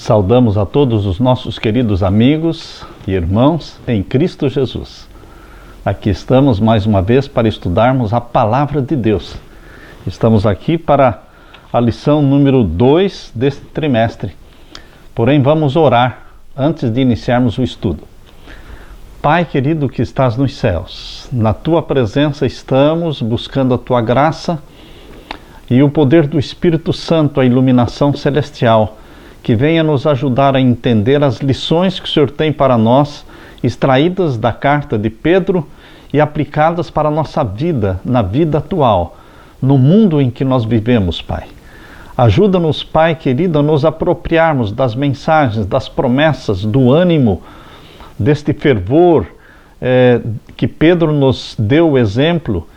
Saudamos a todos os nossos queridos amigos e irmãos em Cristo Jesus. Aqui estamos mais uma vez para estudarmos a Palavra de Deus. Estamos aqui para a lição número 2 deste trimestre. Porém, vamos orar antes de iniciarmos o estudo. Pai querido que estás nos céus, na Tua presença estamos buscando a Tua graça e o poder do Espírito Santo, a iluminação celestial, que venha nos ajudar a entender as lições que o Senhor tem para nós, extraídas da carta de Pedro e aplicadas para a nossa vida, na vida atual, no mundo em que nós vivemos, Pai. Ajuda-nos, Pai querido, a nos apropriarmos das mensagens, das promessas, do ânimo, deste fervor que Pedro nos deu o exemplo,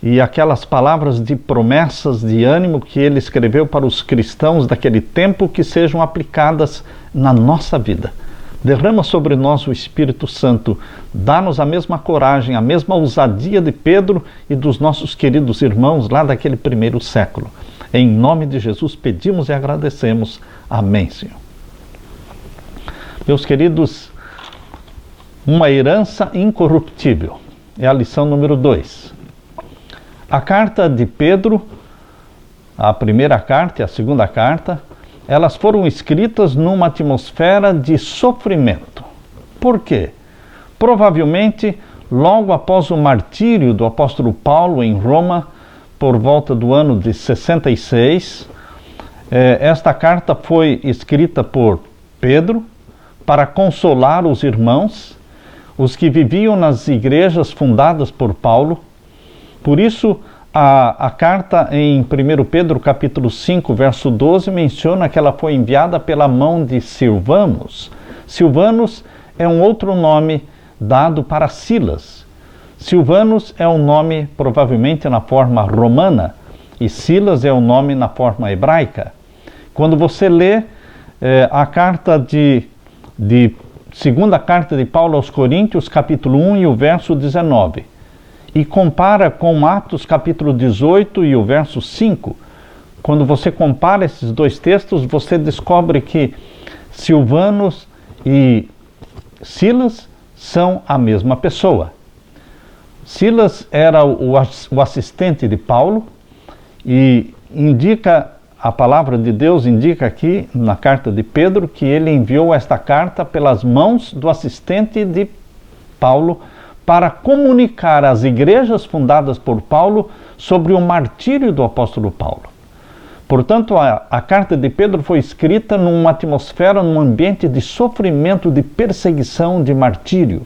e aquelas palavras de promessas, de ânimo que ele escreveu para os cristãos daquele tempo, que sejam aplicadas na nossa vida. Derrama sobre nós o Espírito Santo, dá-nos a mesma coragem, a mesma ousadia de Pedro e dos nossos queridos irmãos lá daquele primeiro século. Em nome de Jesus pedimos e agradecemos. Amém, Senhor. Meus queridos, uma herança incorruptível é a lição número 2. A carta de Pedro, a primeira carta e a segunda carta, elas foram escritas numa atmosfera de sofrimento. Por quê? Provavelmente, logo após o martírio do apóstolo Paulo em Roma, por volta do ano de 66, esta carta foi escrita por Pedro para consolar os irmãos, os que viviam nas igrejas fundadas por Paulo. Por isso, a carta em 1 Pedro capítulo 5, verso 12, menciona que ela foi enviada pela mão de Silvanus. Silvanus é um outro nome dado para Silas. Silvanus é um nome provavelmente na forma romana e Silas é um nome na forma hebraica. Quando você lê a carta segunda carta de Paulo aos Coríntios, capítulo 1 e o verso 19, e compara com Atos capítulo 18 e o verso 5, quando você compara esses dois textos, você descobre que Silvanus e Silas são a mesma pessoa. Silas era o assistente de Paulo e a palavra de Deus indica aqui na carta de Pedro que ele enviou esta carta pelas mãos do assistente de Paulo para comunicar às igrejas fundadas por Paulo sobre o martírio do apóstolo Paulo. Portanto, a carta de Pedro foi escrita numa atmosfera, num ambiente de sofrimento, de perseguição, de martírio.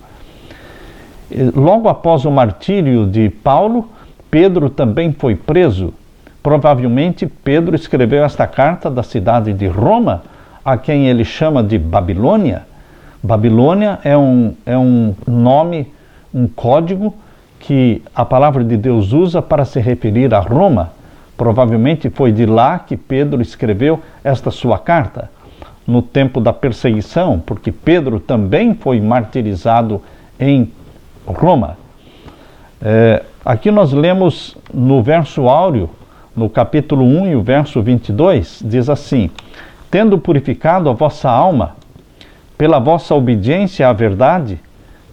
Logo após o martírio de Paulo, Pedro também foi preso. Provavelmente, Pedro escreveu esta carta da cidade de Roma, a quem ele chama de Babilônia. Babilônia é um nome, um código que a palavra de Deus usa para se referir a Roma. Provavelmente foi de lá que Pedro escreveu esta sua carta, no tempo da perseguição, porque Pedro também foi martirizado em Roma. Aqui nós lemos no verso áureo, no capítulo 1 e o verso 22, diz assim: tendo purificado a vossa alma pela vossa obediência à verdade,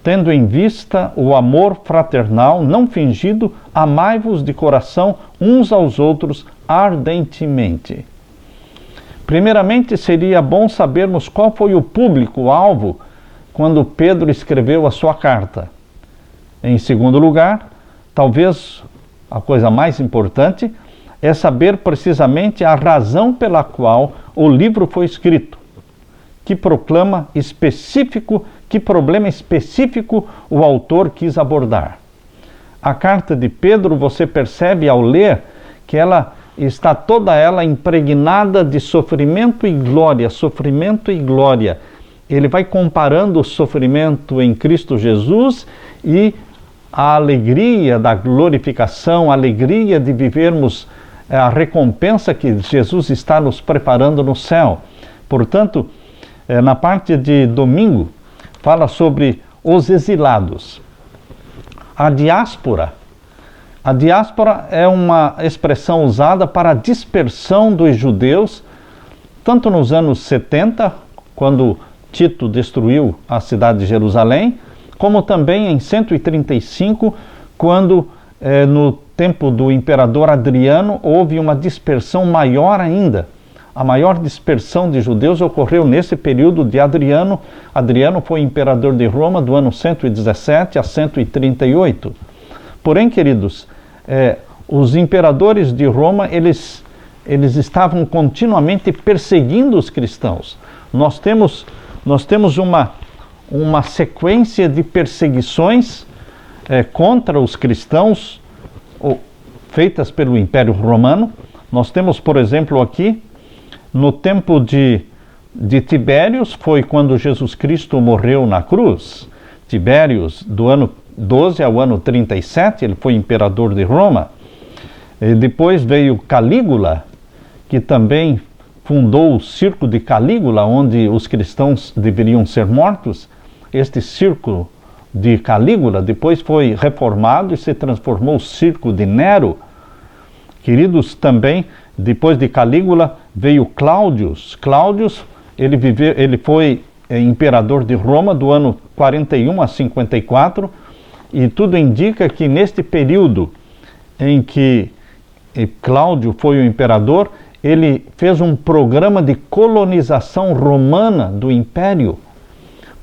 tendo em vista o amor fraternal não fingido, amai-vos de coração uns aos outros ardentemente. Primeiramente, seria bom sabermos qual foi o público-alvo quando Pedro escreveu a sua carta. Em segundo lugar, talvez a coisa mais importante é saber precisamente a razão pela qual o livro foi escrito. Que problema específico o autor quis abordar. A carta de Pedro, você percebe ao ler que ela está toda ela impregnada de sofrimento e glória, sofrimento e glória. Ele vai comparando o sofrimento em Cristo Jesus e a alegria da glorificação, a alegria de vivermos a recompensa que Jesus está nos preparando no céu. Portanto, na parte de domingo, fala sobre os exilados. A diáspora é uma expressão usada para a dispersão dos judeus, tanto nos anos 70 quando Tito destruiu a cidade de Jerusalém, como também em 135, quando no tempo do imperador Adriano houve uma dispersão maior ainda. A maior dispersão de judeus ocorreu nesse período de Adriano. Adriano foi imperador de Roma do ano 117 a 138. Porém, queridos, os imperadores de Roma, eles estavam continuamente perseguindo os cristãos. Nós temos uma sequência de perseguições contra os cristãos feitas pelo Império Romano. Nós temos, por exemplo, aqui, no tempo de Tibérios, foi quando Jesus Cristo morreu na cruz. Tibérios, do ano 12 ao ano 37, ele foi imperador de Roma. E depois veio Calígula, que também fundou o circo de Calígula, onde os cristãos deveriam ser mortos. Este circo de Calígula depois foi reformado e se transformou o circo de Nero. Queridos, também, depois de Calígula, veio Cláudius. Cláudius, ele foi imperador de Roma do ano 41 a 54, e tudo indica que neste período em que Cláudio foi o imperador, ele fez um programa de colonização romana do império.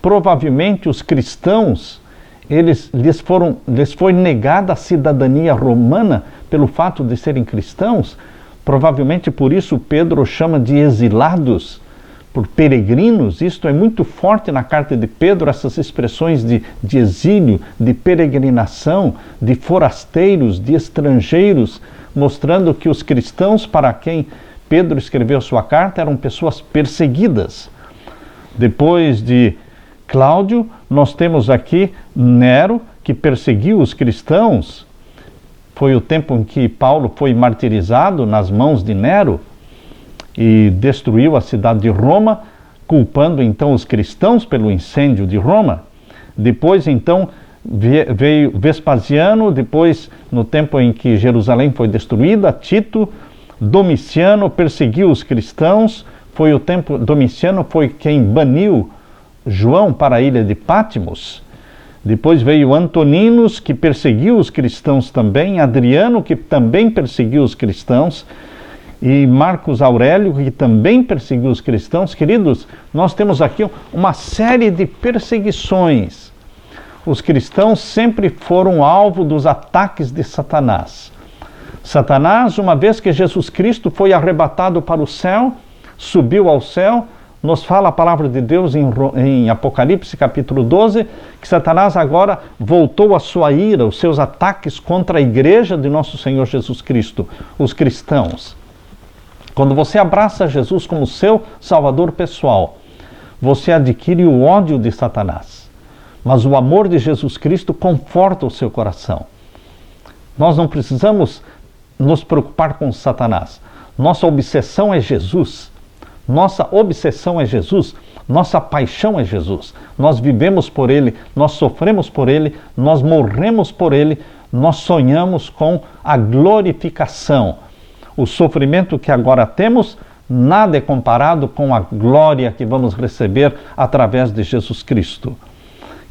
Provavelmente os cristãos, lhes foi negada a cidadania romana pelo fato de serem cristãos. Provavelmente por isso Pedro chama de exilados, por peregrinos. Isto é muito forte na carta de Pedro, essas expressões de exílio, de peregrinação, de forasteiros, de estrangeiros, mostrando que os cristãos para quem Pedro escreveu sua carta eram pessoas perseguidas. Depois de Cláudio, nós temos aqui Nero, que perseguiu os cristãos. Foi o tempo em que Paulo foi martirizado nas mãos de Nero e destruiu a cidade de Roma, culpando então os cristãos pelo incêndio de Roma. Depois então veio Vespasiano, depois no tempo em que Jerusalém foi destruída, Tito. Domiciano perseguiu os cristãos. Domiciano foi quem baniu João para a ilha de Patmos. Depois veio Antoninos, que perseguiu os cristãos também, Adriano, que também perseguiu os cristãos, e Marcos Aurélio, que também perseguiu os cristãos. Queridos, nós temos aqui uma série de perseguições. Os cristãos sempre foram alvo dos ataques de Satanás. Satanás, uma vez que Jesus Cristo foi arrebatado para o céu, subiu ao céu, nos fala a palavra de Deus em Apocalipse capítulo 12, que Satanás agora voltou a sua ira, os seus ataques contra a igreja de nosso Senhor Jesus Cristo, os cristãos. Quando você abraça Jesus como seu Salvador pessoal, você adquire o ódio de Satanás. Mas o amor de Jesus Cristo conforta o seu coração. Nós não precisamos nos preocupar com Satanás. Nossa obsessão é Jesus. Nossa obsessão é Jesus. Nossa paixão é Jesus. Nós vivemos por Ele, nós sofremos por Ele, nós morremos por Ele, nós sonhamos com a glorificação. O sofrimento que agora temos, nada é comparado com a glória que vamos receber através de Jesus Cristo.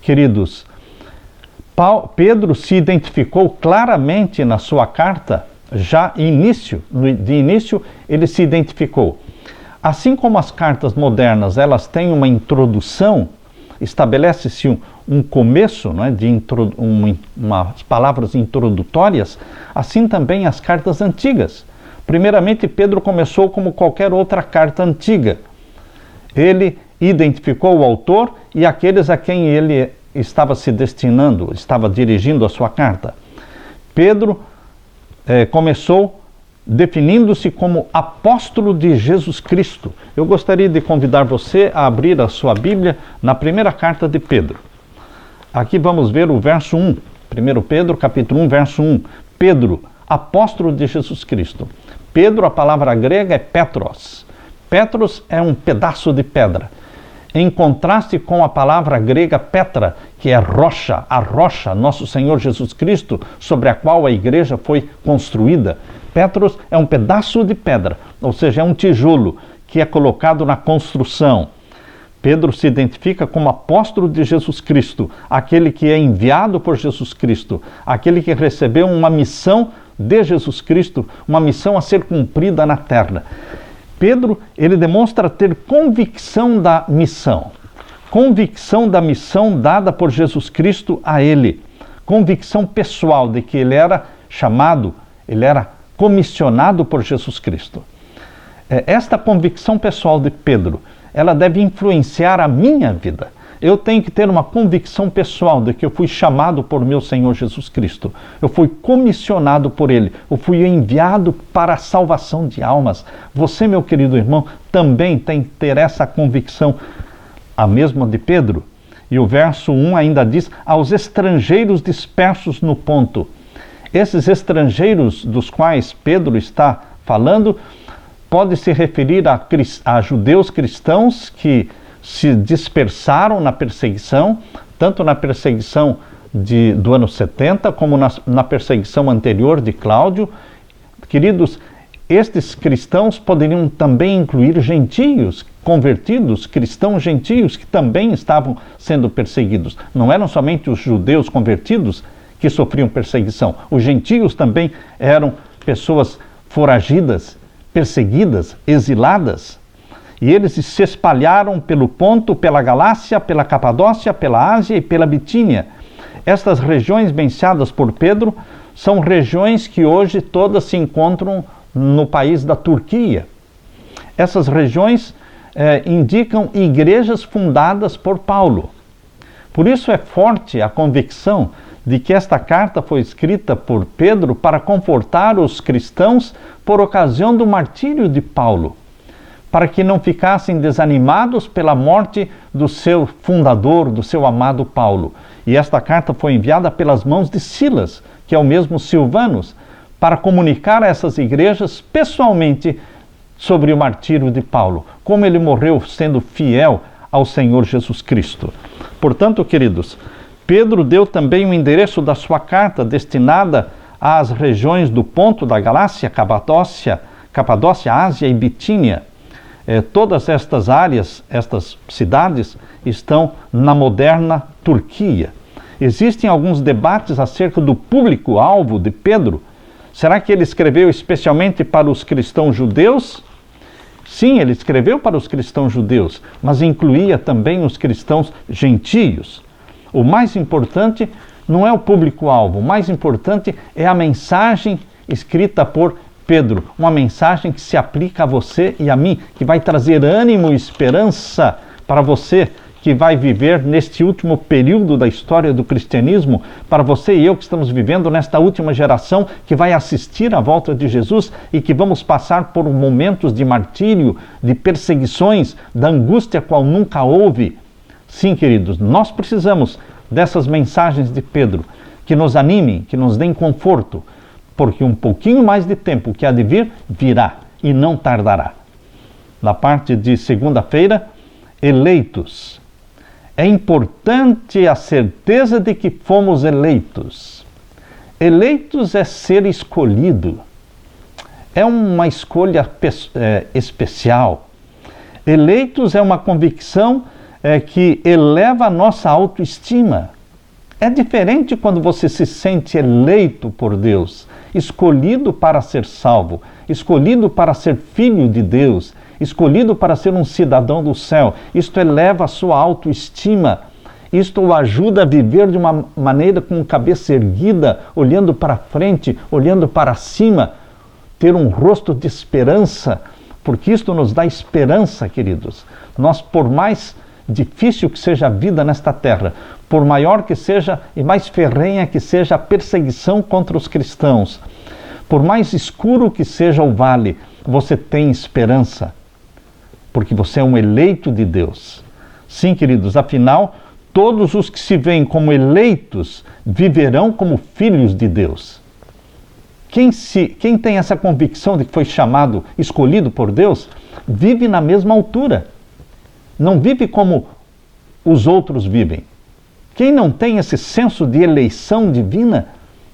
Queridos, Pedro se identificou claramente na sua carta, já de início ele se identificou. Assim como as cartas modernas, elas têm uma introdução, estabelece-se um começo, não é, umas palavras introdutórias, assim também as cartas antigas. Primeiramente, Pedro começou como qualquer outra carta antiga. Ele identificou o autor e aqueles a quem ele estava se destinando, estava dirigindo a sua carta. Pedro começou definindo-se como apóstolo de Jesus Cristo. Eu gostaria de convidar você a abrir a sua Bíblia na primeira carta de Pedro. Aqui vamos ver o verso 1. 1 Pedro, capítulo 1, verso 1. Pedro, apóstolo de Jesus Cristo. Pedro, a palavra grega é Petros. Petros é um pedaço de pedra. Em contraste com a palavra grega Petra, que é rocha, a rocha, nosso Senhor Jesus Cristo, sobre a qual a igreja foi construída. Petros é um pedaço de pedra, ou seja, é um tijolo que é colocado na construção. Pedro se identifica como apóstolo de Jesus Cristo, aquele que é enviado por Jesus Cristo, aquele que recebeu uma missão de Jesus Cristo, uma missão a ser cumprida na terra. Pedro, ele demonstra ter convicção da missão dada por Jesus Cristo a ele, convicção pessoal de que ele era chamado, ele era comissionado por Jesus Cristo. Esta convicção pessoal de Pedro, ela deve influenciar a minha vida. Eu tenho que ter uma convicção pessoal de que eu fui chamado por meu Senhor Jesus Cristo. Eu fui comissionado por Ele. Eu fui enviado para a salvação de almas. Você, meu querido irmão, também tem que ter essa convicção, a mesma de Pedro. E o verso 1 ainda diz, aos estrangeiros dispersos no Ponto. Esses estrangeiros dos quais Pedro está falando, pode se referir a judeus cristãos que se dispersaram na perseguição, tanto na perseguição do ano 70, como na perseguição anterior de Cláudio. Queridos, estes cristãos poderiam também incluir gentios convertidos, cristãos gentios que também estavam sendo perseguidos. Não eram somente os judeus convertidos que sofriam perseguição. Os gentios também eram pessoas foragidas, perseguidas, exiladas. E eles se espalharam pelo Ponto, pela Galácia, pela Capadócia, pela Ásia e pela Bitínia. Estas regiões mencionadas por Pedro são regiões que hoje todas se encontram no país da Turquia. Essas regiões indicam igrejas fundadas por Paulo. Por isso é forte a convicção de que esta carta foi escrita por Pedro para confortar os cristãos por ocasião do martírio de Paulo, para que não ficassem desanimados pela morte do seu fundador, do seu amado Paulo. E esta carta foi enviada pelas mãos de Silas, que é o mesmo Silvanos, para comunicar a essas igrejas pessoalmente sobre o martírio de Paulo, como ele morreu sendo fiel ao Senhor Jesus Cristo. Portanto, queridos, Pedro deu também o endereço da sua carta destinada às regiões do Ponto, da Galácia, Capadócia, Ásia e Bitínia. Todas estas áreas, estas cidades, estão na moderna Turquia. Existem alguns debates acerca do público-alvo de Pedro. Será que ele escreveu especialmente para os cristãos judeus? Sim, ele escreveu para os cristãos judeus, mas incluía também os cristãos gentios. O mais importante não é o público-alvo, o mais importante é a mensagem escrita por Pedro, uma mensagem que se aplica a você e a mim, que vai trazer ânimo e esperança para você que vai viver neste último período da história do cristianismo, para você e eu que estamos vivendo nesta última geração que vai assistir à volta de Jesus e que vamos passar por momentos de martírio, de perseguições, da angústia qual nunca houve. Sim, queridos, nós precisamos dessas mensagens de Pedro, que nos animem, que nos deem conforto, porque um pouquinho mais de tempo que há de vir, virá e não tardará. Na parte de segunda-feira, eleitos. É importante a certeza de que fomos eleitos. Eleitos é ser escolhido. É uma escolha especial. Eleitos é uma convicção que eleva a nossa autoestima. É diferente quando você se sente eleito por Deus, escolhido para ser salvo, escolhido para ser filho de Deus, escolhido para ser um cidadão do céu. Isto eleva a sua autoestima, isto o ajuda a viver de uma maneira com cabeça erguida, olhando para frente, olhando para cima, ter um rosto de esperança, porque isto nos dá esperança, queridos. Nós, por mais difícil que seja a vida nesta terra, por maior que seja e mais ferrenha que seja a perseguição contra os cristãos, por mais escuro que seja o vale, você tem esperança, porque você é um eleito de Deus. Sim, queridos, afinal, todos os que se veem como eleitos viverão como filhos de Deus. Quem tem essa convicção de que foi chamado, escolhido por Deus, vive na mesma altura. Não vive como os outros vivem. Quem não tem esse senso de eleição divina,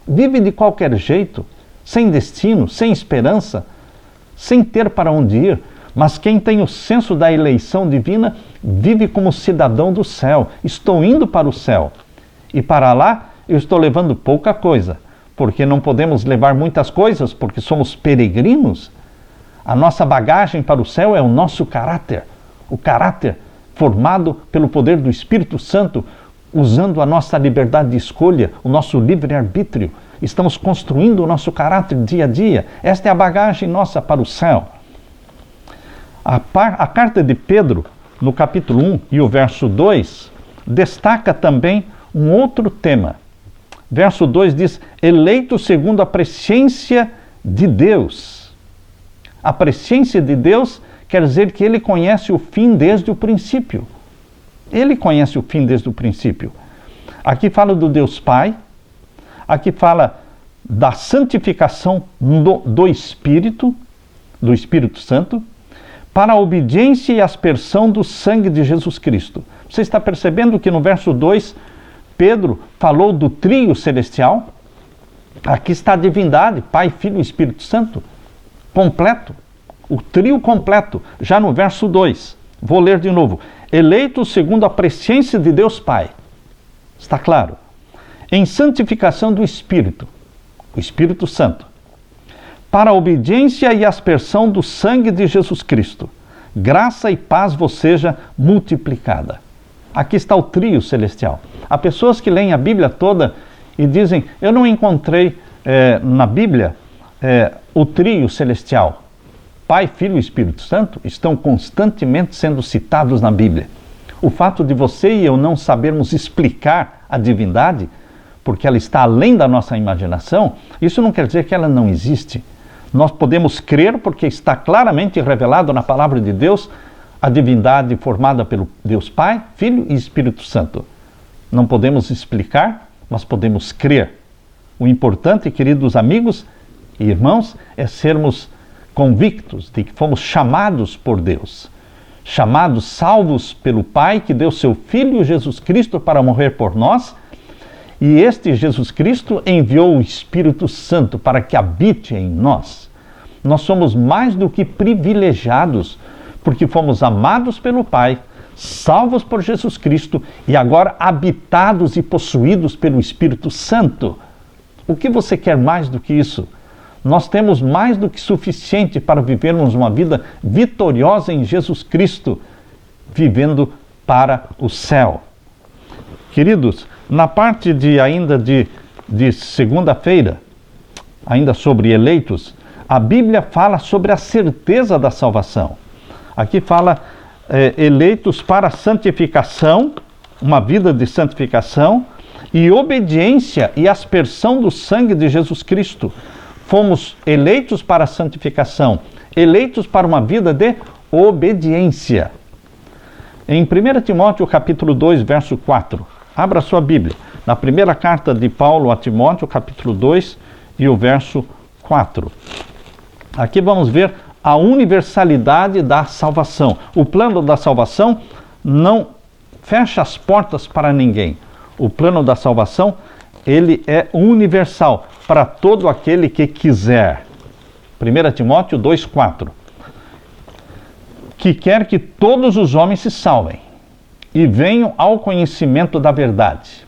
vive de qualquer jeito, sem destino, sem esperança, sem ter para onde ir. Mas quem tem o senso da eleição divina vive como cidadão do céu. Estou indo para o céu. E para lá eu estou levando pouca coisa, porque não podemos levar muitas coisas, porque somos peregrinos. A nossa bagagem para o céu é o nosso caráter. O caráter formado pelo poder do Espírito Santo, usando a nossa liberdade de escolha, o nosso livre-arbítrio. Estamos construindo o nosso caráter dia a dia. Esta é a bagagem nossa para o céu. A carta de Pedro, no capítulo 1 e o verso 2, destaca também um outro tema. Verso 2 diz: eleito segundo a presciência de Deus. A presciência de Deus quer dizer que ele conhece o fim desde o princípio. Ele conhece o fim desde o princípio. Aqui fala do Deus Pai, aqui fala da santificação do Espírito Santo, para a obediência e aspersão do sangue de Jesus Cristo. Você está percebendo que no verso 2, Pedro falou do trio celestial? Aqui está a divindade, Pai, Filho e Espírito Santo, completo. O trio completo, já no verso 2. Vou ler de novo. Eleito segundo a presciência de Deus Pai. Está claro? Em santificação do Espírito, o Espírito Santo, para a obediência e aspersão do sangue de Jesus Cristo. Graça e paz vos seja multiplicada. Aqui está o trio celestial. Há pessoas que leem a Bíblia toda e dizem: eu não encontrei na Bíblia o trio celestial. Pai, Filho e Espírito Santo estão constantemente sendo citados na Bíblia. O fato de você e eu não sabermos explicar a divindade, porque ela está além da nossa imaginação, isso não quer dizer que ela não existe. Nós podemos crer porque está claramente revelado na palavra de Deus a divindade formada pelo Deus Pai, Filho e Espírito Santo. Não podemos explicar, mas podemos crer. O importante, queridos amigos e irmãos, é sermos convictos de que fomos chamados por Deus. Chamados, salvos pelo Pai, que deu seu Filho Jesus Cristo para morrer por nós. E este Jesus Cristo enviou o Espírito Santo para que habite em nós. Nós somos mais do que privilegiados, porque fomos amados pelo Pai, salvos por Jesus Cristo e agora habitados e possuídos pelo Espírito Santo. O que você quer mais do que isso? Nós temos mais do que suficiente para vivermos uma vida vitoriosa em Jesus Cristo, vivendo para o céu. Queridos, na parte ainda de segunda-feira, ainda sobre eleitos, a Bíblia fala sobre a certeza da salvação. Aqui fala eleitos para santificação, uma vida de santificação e obediência e aspersão do sangue de Jesus Cristo. Fomos eleitos para a santificação, eleitos para uma vida de obediência. Em 1 Timóteo capítulo 2, verso 4, abra sua Bíblia, na primeira carta de Paulo a Timóteo, capítulo 2 e o verso 4. Aqui vamos ver a universalidade da salvação. O plano da salvação não fecha as portas para ninguém. O plano da salvação, ele é universal para todo aquele que quiser. 1 Timóteo 2,4. Que quer que todos os homens se salvem e venham ao conhecimento da verdade.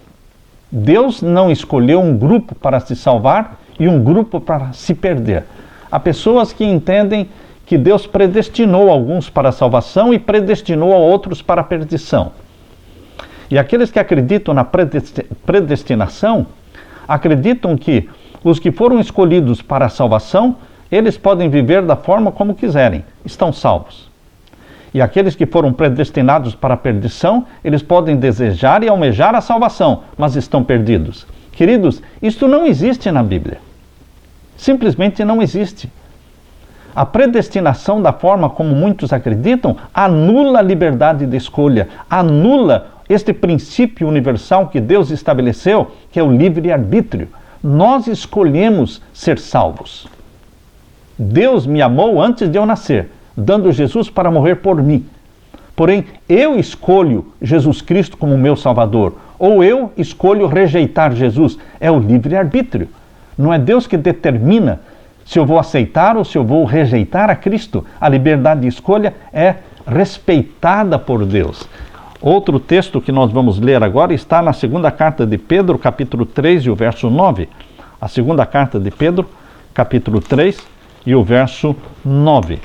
Deus não escolheu um grupo para se salvar e um grupo para se perder. Há pessoas que entendem que Deus predestinou alguns para a salvação e predestinou a outros para a perdição. E aqueles que acreditam na predestinação, acreditam que os que foram escolhidos para a salvação, eles podem viver da forma como quiserem, estão salvos. E aqueles que foram predestinados para a perdição, eles podem desejar e almejar a salvação, mas estão perdidos. Queridos, isto não existe na Bíblia. Simplesmente não existe. A predestinação, da forma como muitos acreditam, anula a liberdade de escolha, anula este princípio universal que Deus estabeleceu, que é o livre-arbítrio. Nós escolhemos ser salvos. Deus me amou antes de eu nascer, dando Jesus para morrer por mim. Porém, eu escolho Jesus Cristo como meu Salvador, ou eu escolho rejeitar Jesus. É o livre-arbítrio. Não é Deus que determina se eu vou aceitar ou se eu vou rejeitar a Cristo. A liberdade de escolha é respeitada por Deus. Outro texto que nós vamos ler agora está na segunda carta de Pedro, capítulo 3 e o verso 9. A segunda carta de Pedro, capítulo 3 e o verso 9.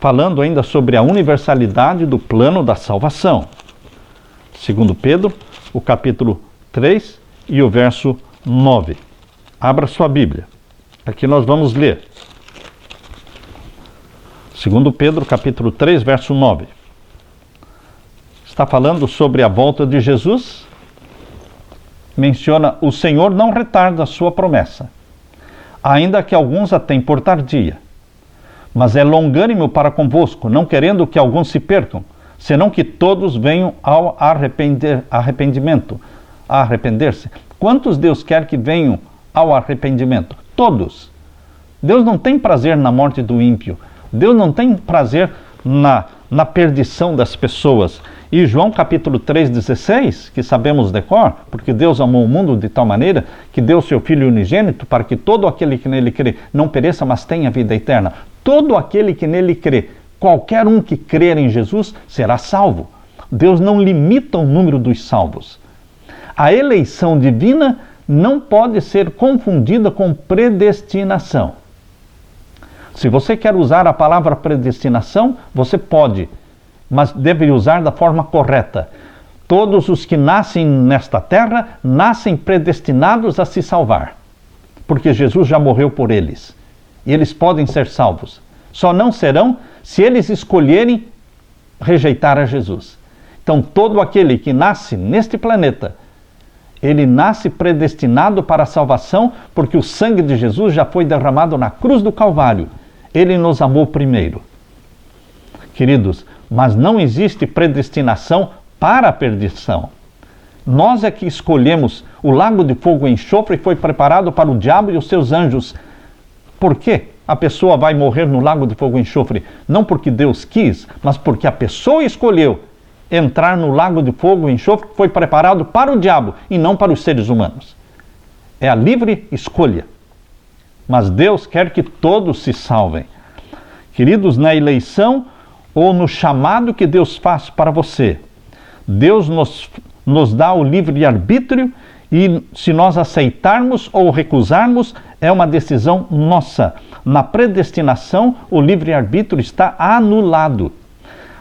Falando ainda sobre a universalidade do plano da salvação. Segundo Pedro, o capítulo 3 e o verso 9. Abra sua Bíblia. Aqui nós vamos ler. Segundo Pedro, capítulo 3, verso 9. Está falando sobre a volta de Jesus. Menciona: o Senhor não retarda a sua promessa, ainda que alguns a tenham por tardia. Mas é longânimo para convosco, não querendo que alguns se percam, senão que todos venham ao arrepender-se. Quantos Deus quer que venham ao arrependimento? Todos. Deus não tem prazer na morte do ímpio. Deus não tem prazer na perdição das pessoas. E João capítulo 3,16, que sabemos de cor, porque Deus amou o mundo de tal maneira que deu seu Filho unigênito para que todo aquele que nele crê não pereça, mas tenha vida eterna. Todo aquele que nele crê, qualquer um que crer em Jesus, será salvo. Deus não limita o número dos salvos. A eleição divina não pode ser confundida com predestinação. Se você quer usar a palavra predestinação, você pode, mas deve usar da forma correta. Todos os que nascem nesta terra, nascem predestinados a se salvar, porque Jesus já morreu por eles, e eles podem ser salvos. Só não serão se eles escolherem rejeitar a Jesus. Então, todo aquele que nasce neste planeta, ele nasce predestinado para a salvação, porque o sangue de Jesus já foi derramado na cruz do Calvário. Ele nos amou primeiro. Queridos, mas não existe predestinação para a perdição. Nós é que escolhemos. O lago de fogo e enxofre foi preparado para o diabo e os seus anjos. Por quê? A pessoa vai morrer no lago de fogo e enxofre? Não porque Deus quis, mas porque a pessoa escolheu entrar no lago de fogo e enxofre que foi preparado para o diabo e não para os seres humanos. É a livre escolha. Mas Deus quer que todos se salvem. Queridos, na eleição ou no chamado que Deus faz para você, Deus nos dá o livre-arbítrio, e se nós aceitarmos ou recusarmos, é uma decisão nossa. Na predestinação, o livre-arbítrio está anulado.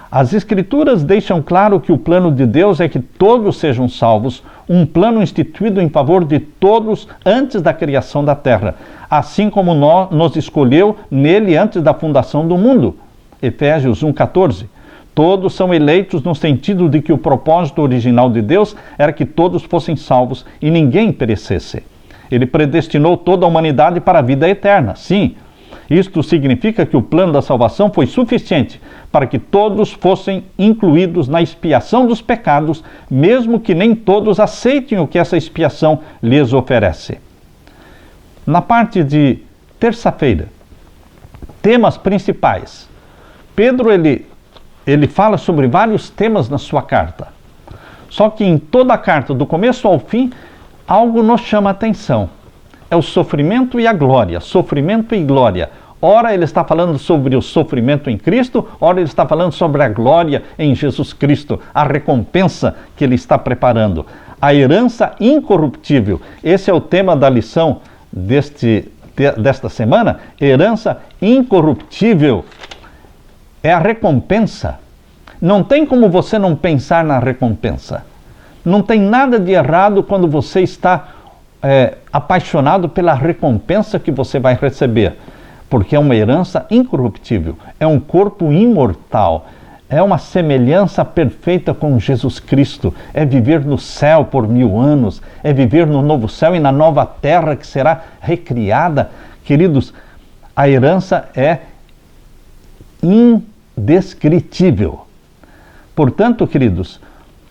As Escrituras deixam claro que o plano de Deus é que todos sejam salvos, um plano instituído em favor de todos antes da criação da terra, assim como nos escolheu nele antes da fundação do mundo. Efésios 1,14. Todos são eleitos no sentido de que o propósito original de Deus era que todos fossem salvos e ninguém perecesse. Ele predestinou toda a humanidade para a vida eterna, sim. Isto significa que o plano da salvação foi suficiente para que todos fossem incluídos na expiação dos pecados, mesmo que nem todos aceitem o que essa expiação lhes oferece. Na parte de terça-feira, temas principais. Pedro, ele fala sobre vários temas na sua carta. Só que em toda a carta, do começo ao fim, algo nos chama a atenção. É o sofrimento e a glória, sofrimento e glória. Ora ele está falando sobre o sofrimento em Cristo, ora ele está falando sobre a glória em Jesus Cristo, a recompensa que ele está preparando. A herança incorruptível, esse é o tema da lição desta semana. Herança incorruptível é a recompensa. Não tem como você não pensar na recompensa. Não tem nada de errado quando você está apaixonado pela recompensa que você vai receber, porque é uma herança incorruptível, é um corpo imortal, é uma semelhança perfeita com Jesus Cristo, é viver no céu por 1000 anos, é viver no novo céu e na nova terra que será recriada. Queridos, a herança é indescritível. Portanto, queridos,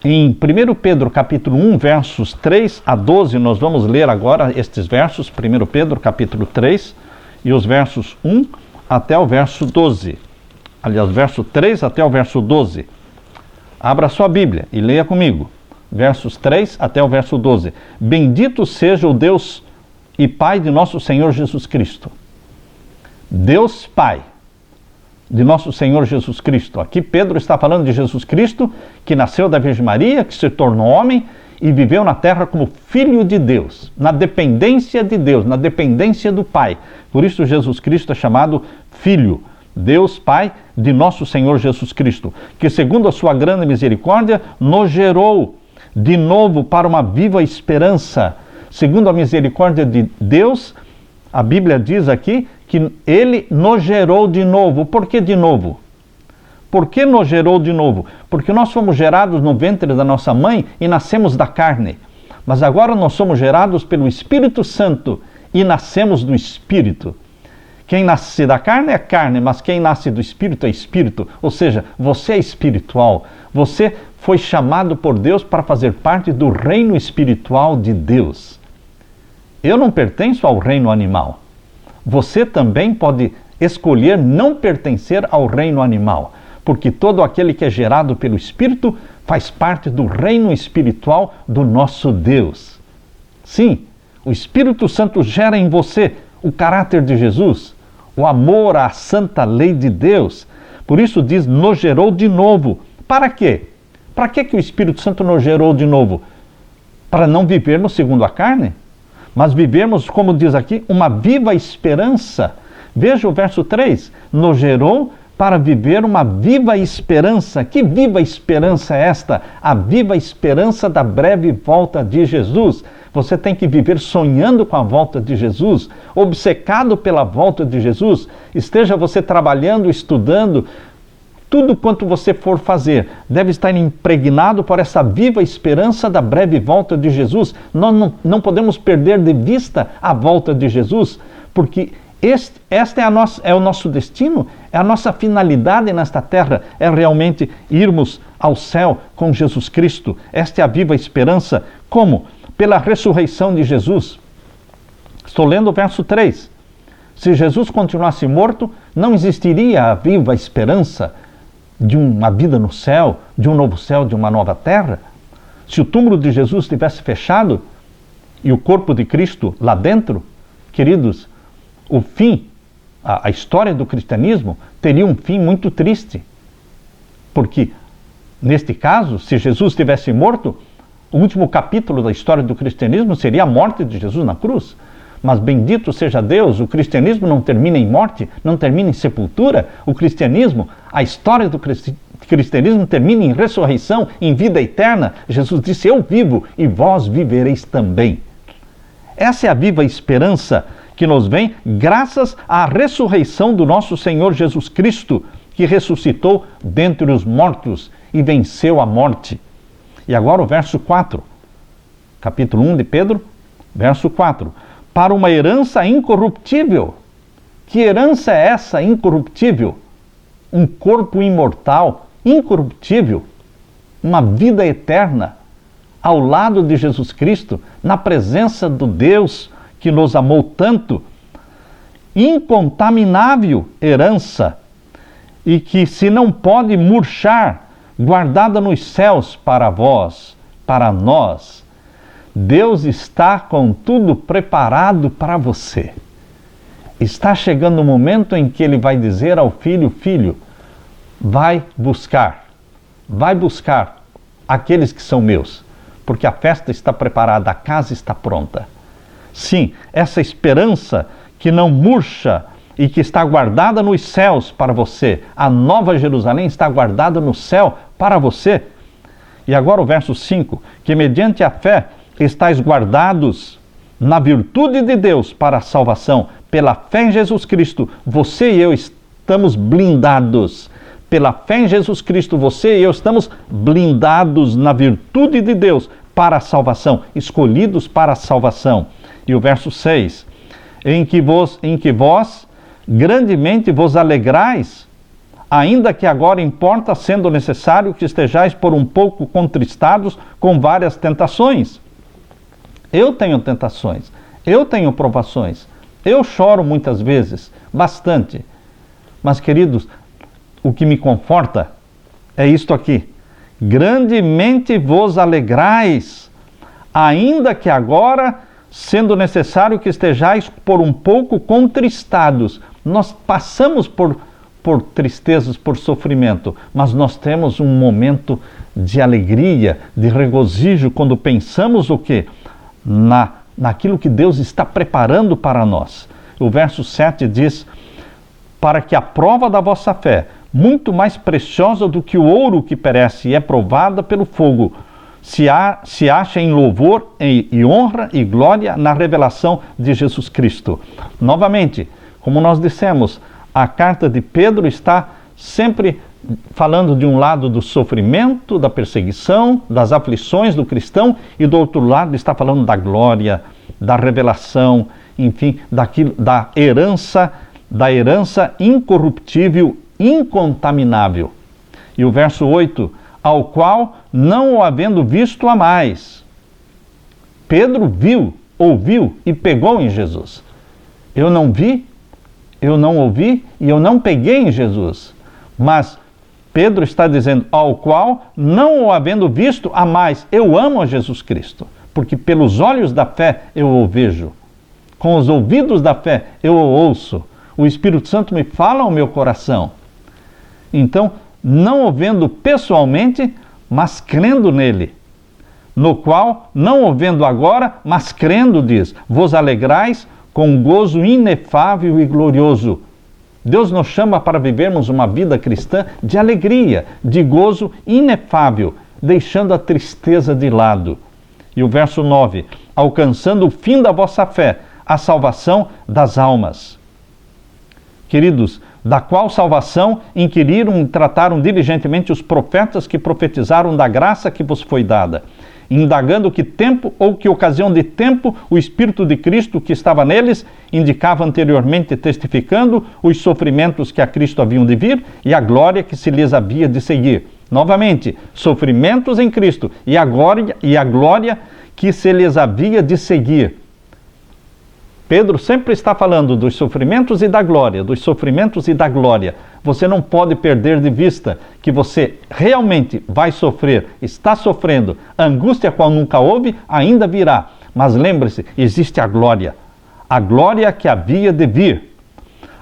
em 1 Pedro capítulo 1, versos 3 a 12, nós vamos ler agora estes versos, 1 Pedro capítulo 3, e os versos 1 até o verso 12. Aliás, verso 3 até o verso 12. Abra sua Bíblia e leia comigo. Versos 3 até o verso 12. Bendito seja o Deus e Pai de nosso Senhor Jesus Cristo, Deus Pai de nosso Senhor Jesus Cristo. Aqui Pedro está falando de Jesus Cristo, que nasceu da Virgem Maria, que se tornou homem e viveu na terra como Filho de Deus, na dependência de Deus, na dependência do Pai. Por isso Jesus Cristo é chamado Filho. Deus Pai de nosso Senhor Jesus Cristo, que segundo a sua grande misericórdia, nos gerou de novo para uma viva esperança. Segundo a misericórdia de Deus, a Bíblia diz aqui que Ele nos gerou de novo. Por que de novo? Por que nos gerou de novo? Porque nós fomos gerados no ventre da nossa mãe e nascemos da carne. Mas agora nós somos gerados pelo Espírito Santo e nascemos do Espírito. Quem nasce da carne é carne, mas quem nasce do Espírito é Espírito. Ou seja, você é espiritual. Você foi chamado por Deus para fazer parte do reino espiritual de Deus. Eu não pertenço ao reino animal. Você também pode escolher não pertencer ao reino animal, porque todo aquele que é gerado pelo Espírito faz parte do reino espiritual do nosso Deus. Sim, o Espírito Santo gera em você o caráter de Jesus, o amor à santa lei de Deus. Por isso diz, nos gerou de novo. Para quê? Para que o Espírito Santo nos gerou de novo? Para não vivermos segundo a carne, mas vivermos, como diz aqui, uma viva esperança. Veja o verso 3. Nos gerou para viver uma viva esperança. Que viva esperança é esta? A viva esperança da breve volta de Jesus. Você tem que viver sonhando com a volta de Jesus, obcecado pela volta de Jesus. Esteja você trabalhando, estudando, tudo quanto você for fazer deve estar impregnado por essa viva esperança da breve volta de Jesus. Nós não podemos perder de vista a volta de Jesus, porque este é o nosso destino, é a nossa finalidade nesta terra, é realmente irmos ao céu com Jesus Cristo. Esta é a viva esperança. Como? Pela ressurreição de Jesus. Estou lendo o verso 3. Se Jesus continuasse morto, não existiria a viva esperança de uma vida no céu, de um novo céu, de uma nova terra. Se o túmulo de Jesus estivesse fechado e o corpo de Cristo lá dentro, queridos, o fim, a história do cristianismo teria um fim muito triste. Porque, neste caso, se Jesus estivesse morto, o último capítulo da história do cristianismo seria a morte de Jesus na cruz. Mas bendito seja Deus, o cristianismo não termina em morte, não termina em sepultura. O cristianismo, a história do cristianismo termina em ressurreição, em vida eterna. Jesus disse, eu vivo e vós vivereis também. Essa é a viva esperança que nos vem graças à ressurreição do nosso Senhor Jesus Cristo, que ressuscitou dentre os mortos e venceu a morte. E agora o verso 4, capítulo 1 de Pedro, verso 4. Para uma herança incorruptível. Que herança é essa incorruptível? Um corpo imortal, incorruptível, uma vida eterna, ao lado de Jesus Cristo, na presença do Deus que nos amou tanto. Incontaminável herança, e que se não pode murchar, guardada nos céus para vós, para nós. Deus está com tudo preparado para você. Está chegando o momento em que Ele vai dizer ao filho, filho, vai buscar aqueles que são meus, porque a festa está preparada, a casa está pronta. Sim, essa esperança que não murcha e que está guardada nos céus para você, a nova Jerusalém está guardada no céu para você. E agora o verso 5, que mediante a fé estáis guardados na virtude de Deus para a salvação. Pela fé em Jesus Cristo, você e eu estamos blindados. Pela fé em Jesus Cristo, você e eu estamos blindados na virtude de Deus para a salvação, escolhidos para a salvação. E o verso 6, em que vós grandemente vos alegrais, ainda que agora importa, sendo necessário que estejais por um pouco contristados com várias tentações. Eu tenho tentações, eu tenho provações, eu choro muitas vezes, bastante. Mas, queridos, o que me conforta é isto aqui. Grandemente vos alegrais, ainda que agora, sendo necessário que estejais por um pouco contristados. Nós passamos por tristezas, por sofrimento, mas nós temos um momento de alegria, de regozijo, quando pensamos o quê? Naquilo que Deus está preparando para nós. O verso 7 diz: para que a prova da vossa fé, muito mais preciosa do que o ouro que perece e é provada pelo fogo, se acha em louvor e honra e glória na revelação de Jesus Cristo. Novamente, como nós dissemos, a carta de Pedro está sempre falando de um lado do sofrimento, da perseguição, das aflições do cristão, e do outro lado está falando da glória, da revelação, enfim, da herança incorruptível, incontaminável. E o verso 8: ao qual, não o havendo visto, amais. Pedro viu, ouviu e pegou em Jesus. Eu não vi, eu não ouvi e eu não peguei em Jesus. Mas Pedro está dizendo: ao qual, não o havendo visto, amais. Eu amo a Jesus Cristo, porque pelos olhos da fé eu o vejo. Com os ouvidos da fé eu o ouço. O Espírito Santo me fala ao meu coração. Então, não o vendo pessoalmente, mas crendo nele. No qual, não o vendo agora, mas crendo, diz: vos alegrais com um gozo inefável e glorioso. Deus nos chama para vivermos uma vida cristã de alegria, de gozo inefável, deixando a tristeza de lado. E o verso 9: alcançando o fim da vossa fé, a salvação das almas. Queridos, da qual salvação inquiriram e trataram diligentemente os profetas que profetizaram da graça que vos foi dada, indagando que tempo ou que ocasião de tempo o Espírito de Cristo que estava neles indicava anteriormente, testificando os sofrimentos que a Cristo haviam de vir e a glória que se lhes havia de seguir. Novamente, sofrimentos em Cristo e a glória que se lhes havia de seguir. Pedro sempre está falando dos sofrimentos e da glória, dos sofrimentos e da glória. Você não pode perder de vista que você realmente vai sofrer, está sofrendo. A angústia qual nunca houve, ainda virá. Mas lembre-se, existe a glória que havia de vir,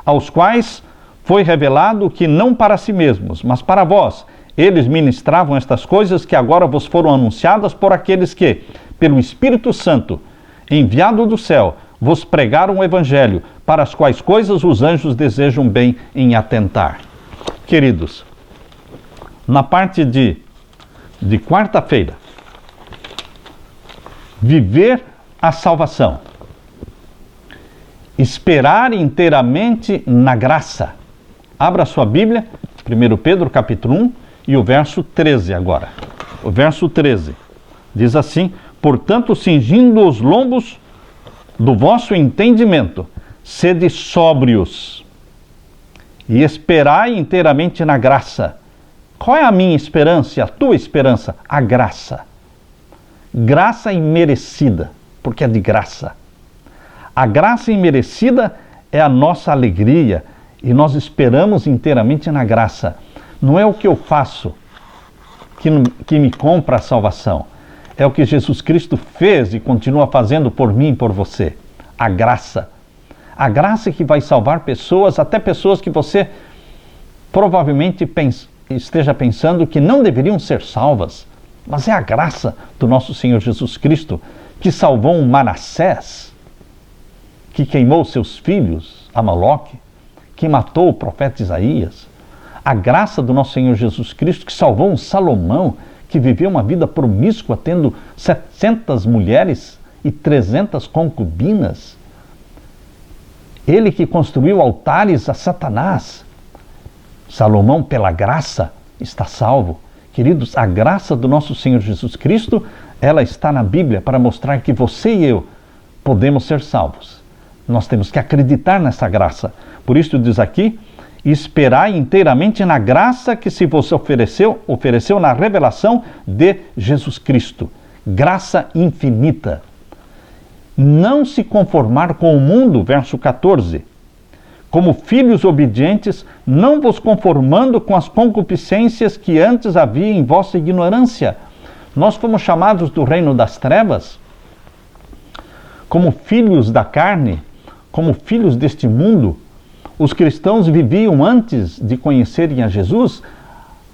aos quais foi revelado que não para si mesmos, mas para vós, eles ministravam estas coisas que agora vos foram anunciadas por aqueles que, pelo Espírito Santo, enviado do céu, vos pregaram o Evangelho, para as quais coisas os anjos desejam bem em atentar. Queridos, na parte de quarta-feira, viver a salvação, esperar inteiramente na graça. Abra sua Bíblia, 1 Pedro capítulo 1 e o verso 13 agora. O verso 13 diz assim: portanto, cingindo os lombos do vosso entendimento, sede sóbrios e esperai inteiramente na graça. Qual é a minha esperança e a tua esperança? A graça. Graça imerecida, porque é de graça. A graça imerecida é a nossa alegria e nós esperamos inteiramente na graça. Não é o que eu faço que me compra a salvação. É o que Jesus Cristo fez e continua fazendo por mim e por você. A graça. A graça que vai salvar pessoas, até pessoas que você provavelmente esteja pensando que não deveriam ser salvas. Mas é a graça do nosso Senhor Jesus Cristo que salvou um Manassés, que queimou seus filhos a Moloque, que matou o profeta Isaías. A graça do nosso Senhor Jesus Cristo que salvou um Salomão, que viveu uma vida promíscua, tendo 700 mulheres e 300 concubinas. Ele que construiu altares a Satanás. Salomão, pela graça, está salvo. Queridos, a graça do nosso Senhor Jesus Cristo, ela está na Bíblia para mostrar que você e eu podemos ser salvos. Nós temos que acreditar nessa graça. Por isso diz aqui: esperai inteiramente na graça que se vos ofereceu na revelação de Jesus Cristo. Graça infinita. Não se conformar com o mundo, verso 14. Como filhos obedientes, não vos conformando com as concupiscências que antes havia em vossa ignorância. Nós fomos chamados do reino das trevas como filhos da carne, como filhos deste mundo. Os cristãos viviam, antes de conhecerem a Jesus,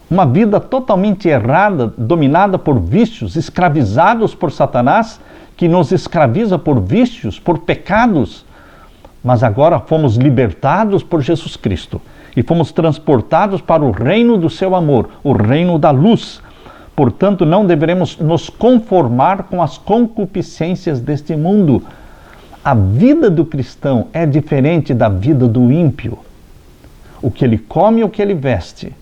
uma vida totalmente errada, dominada por vícios, escravizados por Satanás, que nos escraviza por vícios, por pecados. Mas agora fomos libertados por Jesus Cristo e fomos transportados para o reino do seu amor, o reino da luz. Portanto, não deveremos nos conformar com as concupiscências deste mundo. A vida do cristão é diferente da vida do ímpio. O que ele come e o que ele veste,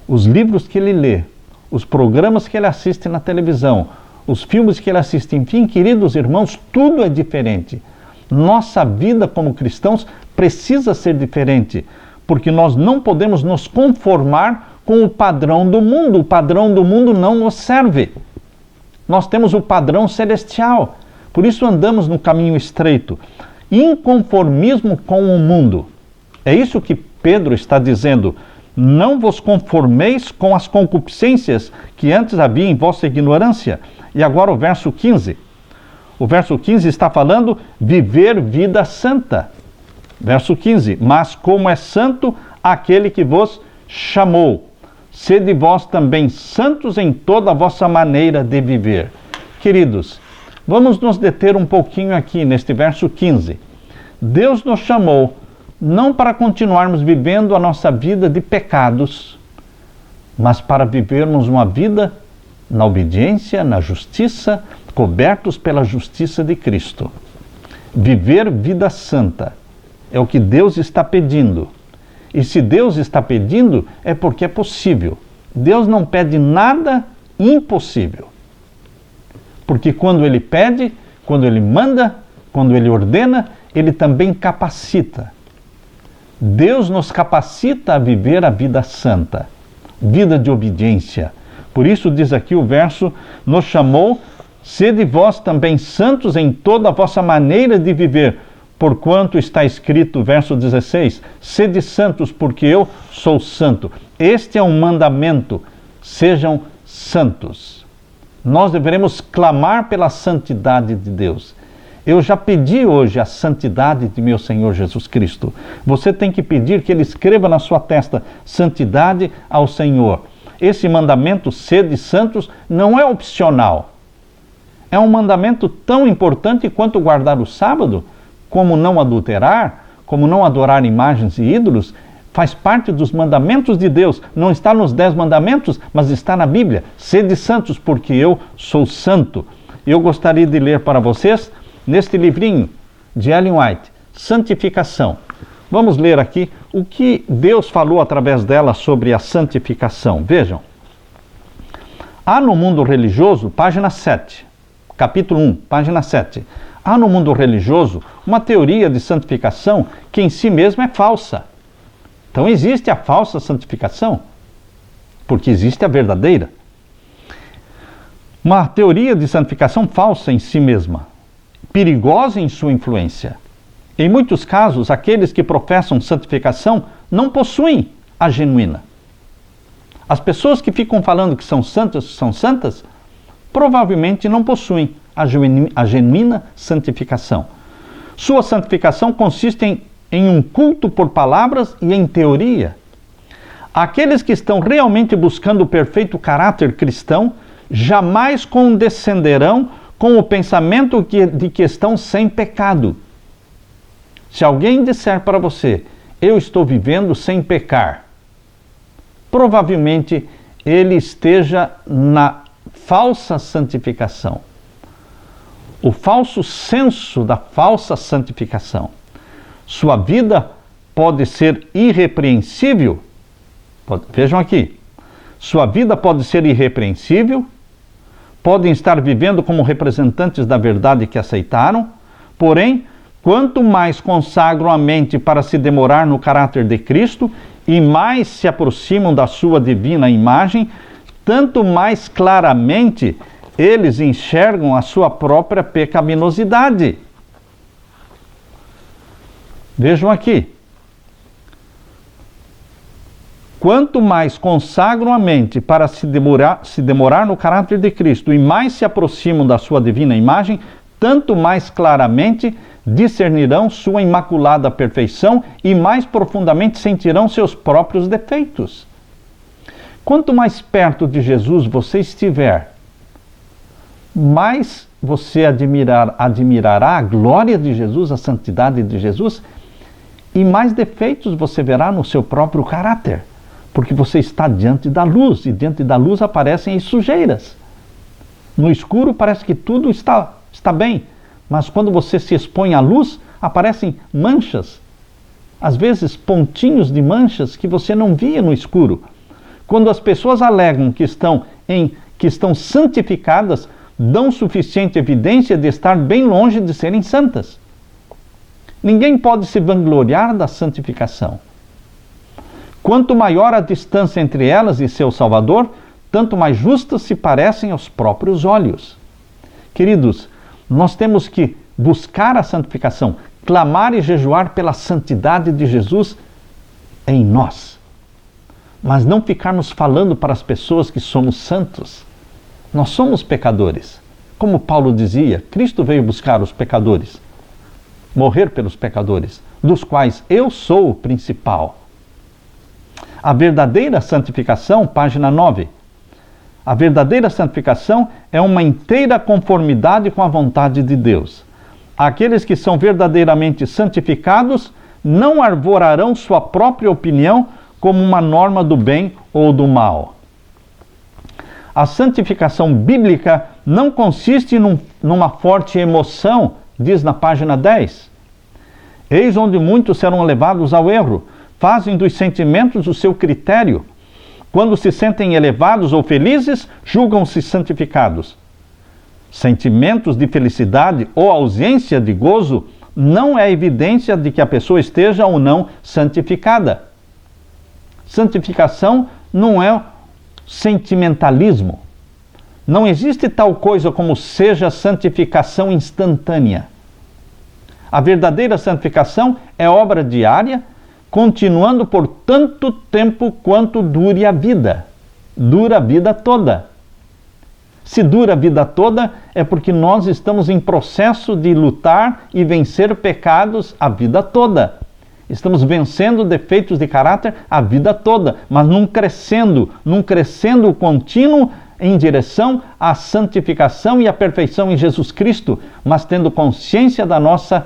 os livros que ele lê, os programas que ele assiste na televisão, os filmes que ele assiste, enfim, queridos irmãos, tudo é diferente. Nossa vida como cristãos precisa ser diferente, porque nós não podemos nos conformar com o padrão do mundo. O padrão do mundo não nos serve. Nós temos o padrão celestial, por isso andamos no caminho estreito. Inconformismo com o mundo. É isso que Pedro está dizendo. Não vos conformeis com as concupiscências que antes havia em vossa ignorância. E agora o verso 15. O verso 15 está falando viver vida santa. Verso 15. Mas como é santo aquele que vos chamou, sede vós também santos em toda a vossa maneira de viver. Queridos, vamos nos deter um pouquinho aqui neste verso 15. Deus nos chamou não para continuarmos vivendo a nossa vida de pecados, mas para vivermos uma vida na obediência, na justiça, cobertos pela justiça de Cristo. Viver vida santa é o que Deus está pedindo. E se Deus está pedindo, é porque é possível. Deus não pede nada impossível. Porque quando Ele pede, quando Ele manda, quando Ele ordena, Ele também capacita. Deus nos capacita a viver a vida santa, vida de obediência. Por isso diz aqui o verso, nos chamou, sede vós também santos em toda a vossa maneira de viver, porquanto está escrito, verso 16, sede santos porque eu sou santo. Este é um mandamento, sejam santos. Nós deveremos clamar pela santidade de Deus. Eu já pedi hoje a santidade de meu Senhor Jesus Cristo. Você tem que pedir que Ele escreva na sua testa, santidade ao Senhor. Esse mandamento, sede santos, não é opcional. É um mandamento tão importante quanto guardar o sábado, como não adulterar, como não adorar imagens e ídolos. Faz parte dos mandamentos de Deus. Não está nos 10 mandamentos, mas está na Bíblia. Sede santos, porque eu sou santo. Eu gostaria de ler para vocês neste livrinho de Ellen White, Santificação. Vamos ler aqui o que Deus falou através dela sobre a santificação. Vejam. Há no mundo religioso, página 7, capítulo 1, página 7. Há no mundo religioso uma teoria de santificação que em si mesma é falsa. Então existe a falsa santificação, porque existe a verdadeira. Uma teoria de santificação falsa em si mesma, perigosa em sua influência. Em muitos casos, aqueles que professam santificação não possuem a genuína. As pessoas que ficam falando que são santas, provavelmente não possuem a genuína santificação. Sua santificação consiste em um culto por palavras e em teoria. Aqueles que estão realmente buscando o perfeito caráter cristão jamais condescenderão com o pensamento de que estão sem pecado. Se alguém disser para você, eu estou vivendo sem pecar, provavelmente ele esteja na falsa santificação. O falso senso da falsa santificação. Sua vida pode ser irrepreensível. Vejam aqui. Sua vida pode ser irrepreensível, podem estar vivendo como representantes da verdade que aceitaram, porém, quanto mais consagram a mente para se demorar no caráter de Cristo e mais se aproximam da sua divina imagem, tanto mais claramente eles enxergam a sua própria pecaminosidade. Vejam aqui. Quanto mais consagram a mente para se demorar no caráter de Cristo e mais se aproximam da sua divina imagem, tanto mais claramente discernirão sua imaculada perfeição e mais profundamente sentirão seus próprios defeitos. Quanto mais perto de Jesus você estiver, mais você admirará a glória de Jesus, a santidade de Jesus, e mais defeitos você verá no seu próprio caráter, porque você está diante da luz, e diante da luz aparecem as sujeiras. No escuro parece que tudo está bem, mas quando você se expõe à luz, aparecem manchas, às vezes pontinhos de manchas que você não via no escuro. Quando as pessoas alegam que estão santificadas, dão suficiente evidência de estar bem longe de serem santas. Ninguém pode se vangloriar da santificação. Quanto maior a distância entre elas e seu Salvador, tanto mais justas se parecem aos próprios olhos. Queridos, nós temos que buscar a santificação, clamar e jejuar pela santidade de Jesus em nós. Mas não ficarmos falando para as pessoas que somos santos. Nós somos pecadores. Como Paulo dizia, Cristo veio buscar os pecadores, morrer pelos pecadores, dos quais eu sou o principal. A verdadeira santificação, página 9. A verdadeira santificação é uma inteira conformidade com a vontade de Deus. Aqueles que são verdadeiramente santificados não arvorarão sua própria opinião como uma norma do bem ou do mal. A santificação bíblica não consiste numa forte emoção, diz na página 10. Eis onde muitos serão levados ao erro, fazem dos sentimentos o seu critério. Quando se sentem elevados ou felizes, julgam-se santificados. Sentimentos de felicidade ou ausência de gozo não é evidência de que a pessoa esteja ou não santificada. Santificação não é sentimentalismo. Não existe tal coisa como seja santificação instantânea. A verdadeira santificação é obra diária, continuando por tanto tempo quanto dure a vida. Dura a vida toda. Se dura a vida toda, é porque nós estamos em processo de lutar e vencer pecados a vida toda. Estamos vencendo defeitos de caráter a vida toda, mas num crescendo contínuo em direção à santificação e à perfeição em Jesus Cristo, mas tendo consciência da nossa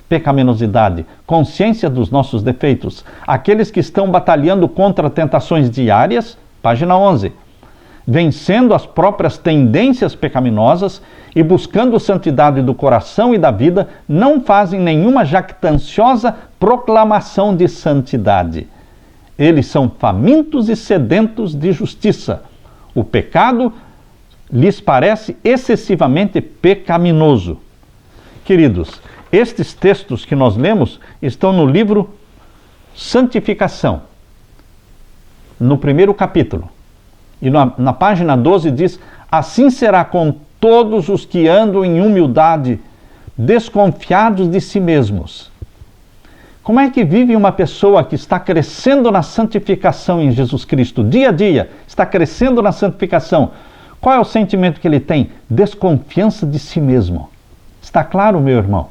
pecaminosidade, consciência dos nossos defeitos. Aqueles que estão batalhando contra tentações diárias, página 11, vencendo as próprias tendências pecaminosas e buscando santidade do coração e da vida, não fazem nenhuma jactanciosa proclamação de santidade. Eles são famintos e sedentos de justiça. O pecado lhes parece excessivamente pecaminoso. Queridos, estes textos que nós lemos estão no livro Santificação, no primeiro capítulo. E na página 12 diz: assim será com todos os que andam em humildade, desconfiados de si mesmos. Como é que vive uma pessoa que está crescendo na santificação em Jesus Cristo, dia a dia, está crescendo na santificação? Qual é o sentimento que ele tem? Desconfiança de si mesmo. Está claro, meu irmão?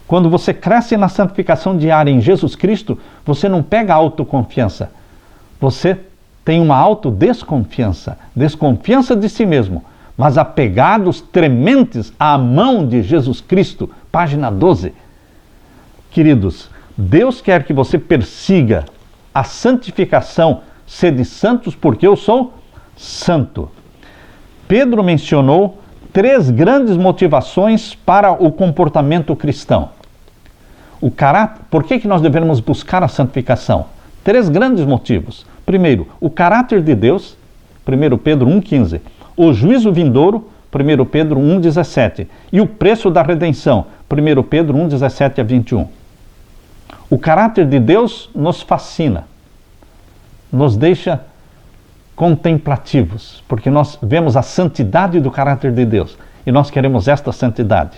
Quando você cresce na santificação diária em Jesus Cristo, você não pega autoconfiança. Você tem uma autodesconfiança, desconfiança de si mesmo, mas apegados trementes à mão de Jesus Cristo. Página 12. Queridos, Deus quer que você persiga a santificação, sede santos porque eu sou santo. Pedro mencionou 3 grandes motivações para o comportamento cristão. Por que nós devemos buscar a santificação? 3 grandes motivos. Primeiro, o caráter de Deus, 1 Pedro 1,15. O juízo vindouro, 1 Pedro 1,17. E o preço da redenção, 1 Pedro 1,17 a 21. O caráter de Deus nos fascina, nos deixa contemplativos, porque nós vemos a santidade do caráter de Deus e nós queremos esta santidade.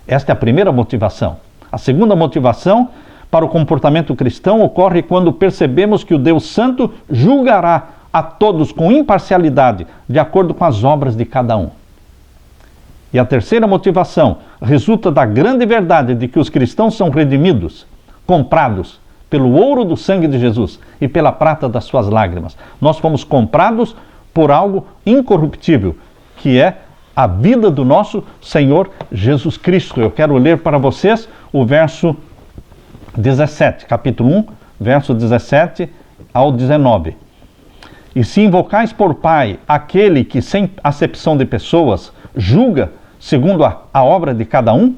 Esta é a primeira motivação. A segunda motivação para o comportamento cristão ocorre quando percebemos que o Deus Santo julgará a todos com imparcialidade, de acordo com as obras de cada um. E a terceira motivação resulta da grande verdade de que os cristãos são redimidos, comprados pelo ouro do sangue de Jesus e pela prata das suas lágrimas. Nós fomos comprados por algo incorruptível, que é a vida do nosso Senhor Jesus Cristo. Eu quero ler para vocês o verso 17, capítulo 1, verso 17 ao 19. E se invocais por Pai aquele que, sem acepção de pessoas, julga segundo a obra de cada um,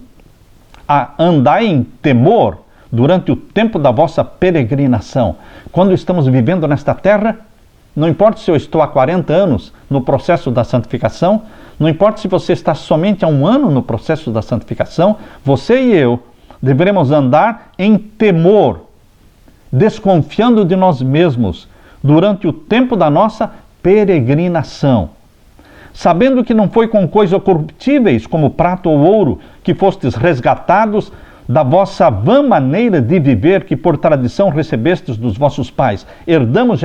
andai em temor durante o tempo da vossa peregrinação. Quando estamos vivendo nesta terra, não importa se eu estou há 40 anos no processo da santificação, não importa se você está somente há 1 ano no processo da santificação, você e eu devemos andar em temor, desconfiando de nós mesmos durante o tempo da nossa peregrinação. Sabendo que não foi com coisas corruptíveis, como prata ou ouro, que fostes resgatados da vossa vã maneira de viver, que por tradição recebestes dos vossos pais. Herdamos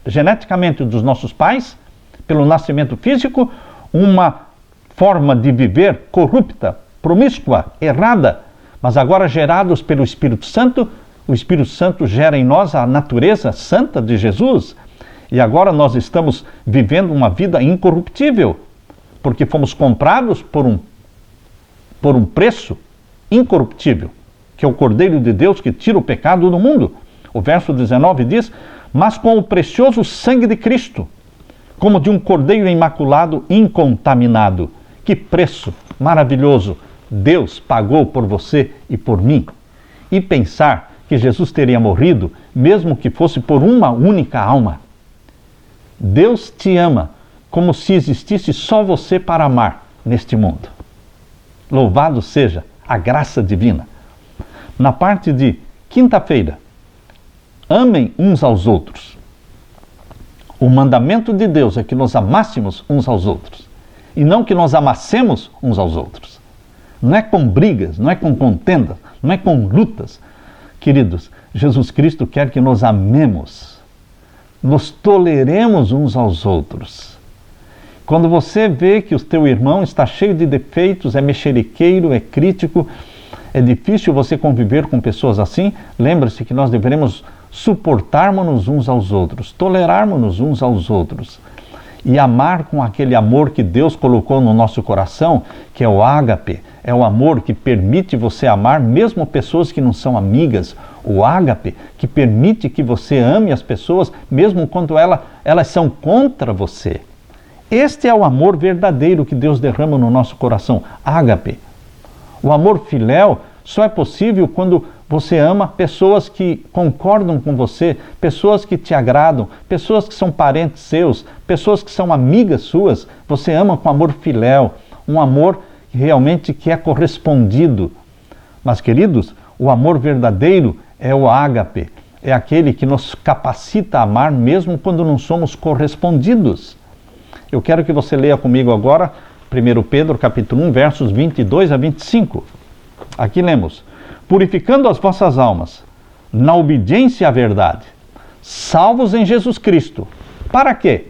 geneticamente dos nossos pais, pelo nascimento físico, uma forma de viver corrupta, promíscua, errada, mas agora gerados pelo Espírito Santo, o Espírito Santo gera em nós a natureza santa de Jesus. E agora nós estamos vivendo uma vida incorruptível, porque fomos comprados por um preço incorruptível, que é o Cordeiro de Deus que tira o pecado do mundo. O verso 19 diz: mas com o precioso sangue de Cristo, como de um cordeiro imaculado, incontaminado. Que preço maravilhoso Deus pagou por você e por mim. E pensar que Jesus teria morrido, mesmo que fosse por uma única alma. Deus te ama como se existisse só você para amar neste mundo. Louvado seja a graça divina. Na parte de quinta-feira, amem uns aos outros. O mandamento de Deus é que nós amássemos uns aos outros e não que nós amassemos uns aos outros. Não é com brigas, não é com contendas, não é com lutas. Queridos, Jesus Cristo quer que nós amemos, nos toleremos uns aos outros. Quando você vê que o teu irmão está cheio de defeitos, é mexeriqueiro, é crítico, é difícil você conviver com pessoas assim, lembre-se que nós deveremos suportarmos-nos uns aos outros, tolerarmos-nos uns aos outros e amar com aquele amor que Deus colocou no nosso coração, que é o ágape, é o amor que permite você amar mesmo pessoas que não são amigas, o ágape que permite que você ame as pessoas mesmo quando elas são contra você. Este é o amor verdadeiro que Deus derrama no nosso coração, ágape. O amor filéu só é possível quando você ama pessoas que concordam com você, pessoas que te agradam, pessoas que são parentes seus, pessoas que são amigas suas. Você ama com amor filéu, um amor realmente que é correspondido. Mas, queridos, o amor verdadeiro é o ágape, é aquele que nos capacita a amar mesmo quando não somos correspondidos. Eu quero que você leia comigo agora 1 Pedro capítulo 1, versos 22 a 25. Aqui lemos: purificando as vossas almas na obediência à verdade, salvos em Jesus Cristo. Para quê?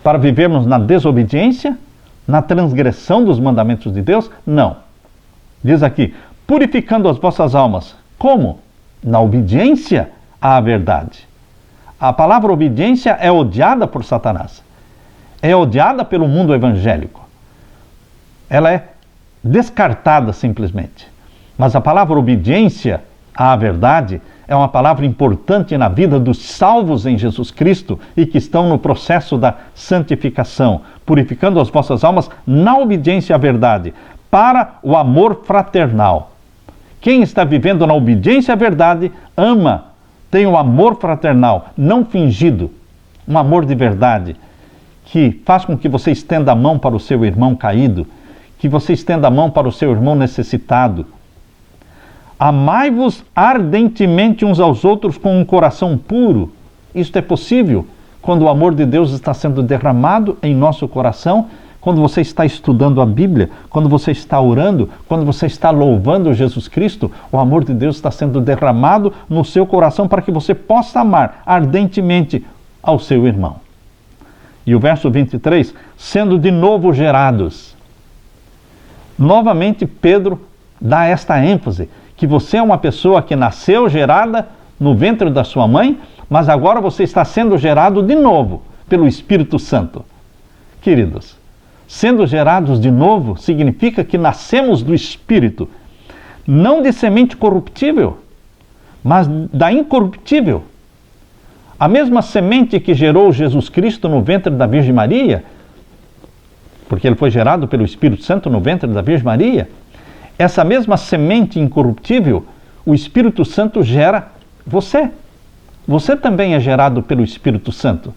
Para vivermos na desobediência? Na transgressão dos mandamentos de Deus? Não. Diz aqui, purificando as vossas almas. Como? Na obediência à verdade. A palavra obediência é odiada por Satanás. É odiada pelo mundo evangélico. Ela é descartada simplesmente. Mas a palavra obediência à verdade é uma palavra importante na vida dos salvos em Jesus Cristo e que estão no processo da santificação, purificando as vossas almas na obediência à verdade, para o amor fraternal. Quem está vivendo na obediência à verdade, ama, tem o amor fraternal, não fingido, um amor de verdade, que faz com que você estenda a mão para o seu irmão caído, que você estenda a mão para o seu irmão necessitado. Amai-vos ardentemente uns aos outros com um coração puro. Isto é possível quando o amor de Deus está sendo derramado em nosso coração, quando você está estudando a Bíblia, quando você está orando, quando você está louvando Jesus Cristo, o amor de Deus está sendo derramado no seu coração para que você possa amar ardentemente ao seu irmão. E o verso 23, sendo de novo gerados. Novamente, Pedro dá esta ênfase, que você é uma pessoa que nasceu gerada no ventre da sua mãe, mas agora você está sendo gerado de novo pelo Espírito Santo. Queridos, sendo gerados de novo significa que nascemos do Espírito, não de semente corruptível, mas da incorruptível. A mesma semente que gerou Jesus Cristo no ventre da Virgem Maria, porque ele foi gerado pelo Espírito Santo no ventre da Virgem Maria, essa mesma semente incorruptível, o Espírito Santo gera você. Você também é gerado pelo Espírito Santo,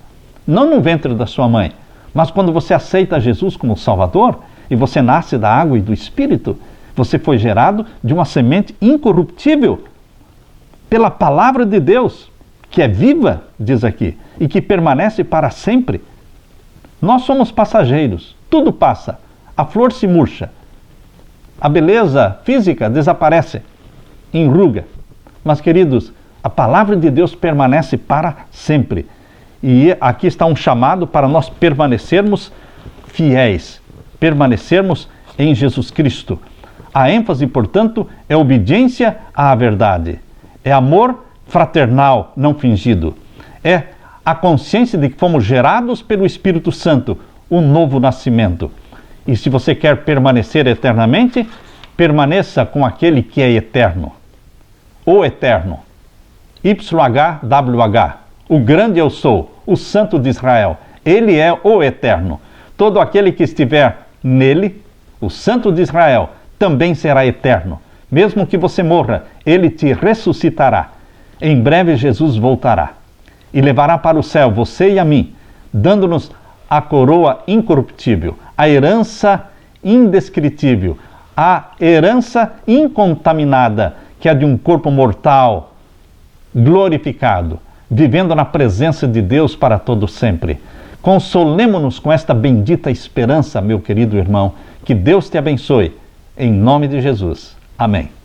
não no ventre da sua mãe, mas quando você aceita Jesus como Salvador e você nasce da água e do Espírito, você foi gerado de uma semente incorruptível pela palavra de Deus, que é viva, diz aqui, e que permanece para sempre. Nós somos passageiros, tudo passa, a flor se murcha, a beleza física desaparece, enruga. Mas, queridos, a palavra de Deus permanece para sempre. E aqui está um chamado para nós permanecermos fiéis, permanecermos em Jesus Cristo. A ênfase, portanto, é obediência à verdade. É amor fraternal, não fingido. É a consciência de que fomos gerados pelo Espírito Santo, o novo nascimento. E se você quer permanecer eternamente, permaneça com aquele que é eterno. O eterno. YHWH. O grande eu sou, o Santo de Israel. Ele é o eterno. Todo aquele que estiver nele, o Santo de Israel, também será eterno. Mesmo que você morra, ele te ressuscitará. Em breve Jesus voltará e levará para o céu você e a mim, dando-nos a coroa incorruptível, a herança indescritível, a herança incontaminada, que é de um corpo mortal, glorificado, vivendo na presença de Deus para todo sempre. Consolemo-nos com esta bendita esperança, meu querido irmão. Que Deus te abençoe. Em nome de Jesus. Amém.